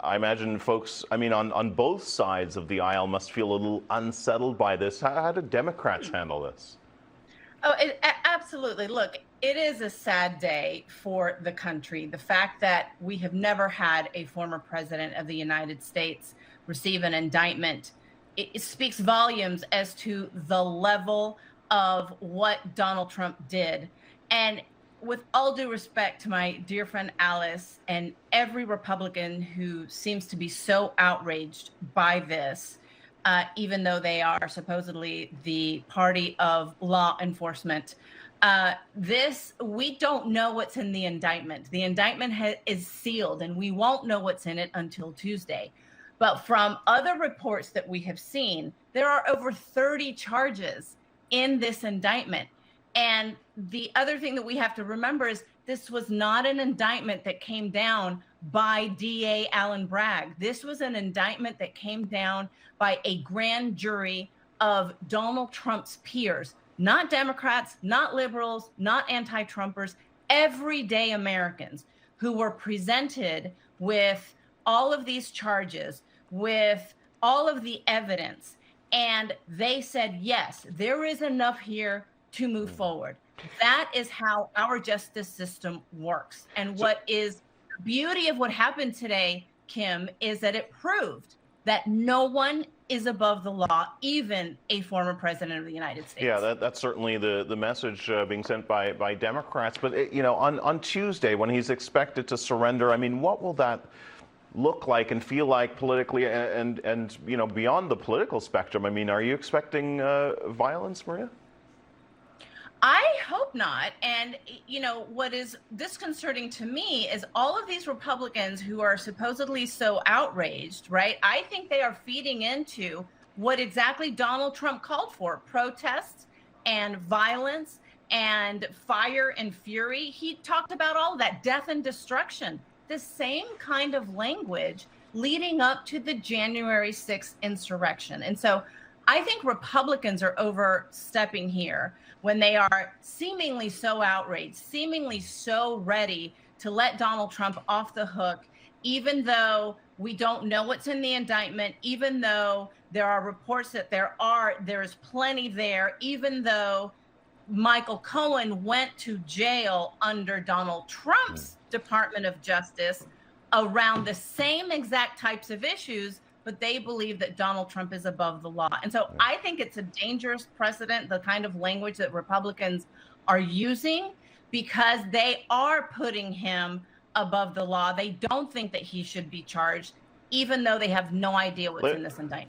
I imagine folks, I mean, on both sides of the aisle must feel a little unsettled by this. How do Democrats handle this? Oh, absolutely. Look, it is a sad day for the country. The fact that we have never had a former president of the United States receive an indictment, it speaks volumes as to the level of what Donald Trump did. And with all due respect to my dear friend Alice and every Republican who seems to be so outraged by this, even though they are supposedly the party of law enforcement. We don't know what's in the indictment. The indictment is sealed, and we won't know what's in it until Tuesday. But from other reports that we have seen, there are over 30 charges in this indictment. And the other thing that we have to remember is this was not an indictment that came down by DA Allen Bragg. This was an indictment that came down by a grand jury of Donald Trump's peers, not Democrats, not liberals, not anti-Trumpers, everyday Americans who were presented with all of these charges, with all of the evidence. And they said, yes, there is enough here to move forward. That is how our justice system works. And what is the beauty of what happened today, Kim, is that it proved that no one is above the law, even a former president of the United States. Yeah, that's certainly the message being sent by Democrats. But, you know, on Tuesday, when he's expected to surrender, I mean, what will that look like and feel like politically and you know, beyond the political spectrum? I mean, are you expecting violence, Maria? I hope not. And, you know, what is disconcerting to me is all of these Republicans who are supposedly so outraged, right? I think they are feeding into what exactly Donald Trump called for: protests and violence and fire and fury. He talked about all of that, death and destruction, the same kind of language leading up to the January 6th insurrection. And so I think Republicans are overstepping here when they are seemingly so outraged, seemingly so ready to let Donald Trump off the hook, even though we don't know what's in the indictment, even though there are reports that there is plenty there, even though Michael Cohen went to jail under Donald Trump's Department of Justice around the same exact types of issues, but they believe that Donald Trump is above the law. And so I think it's a dangerous precedent, the kind of language that Republicans are using, because they are putting him above the law. They don't think that he should be charged, even though they have no idea what's in this indictment.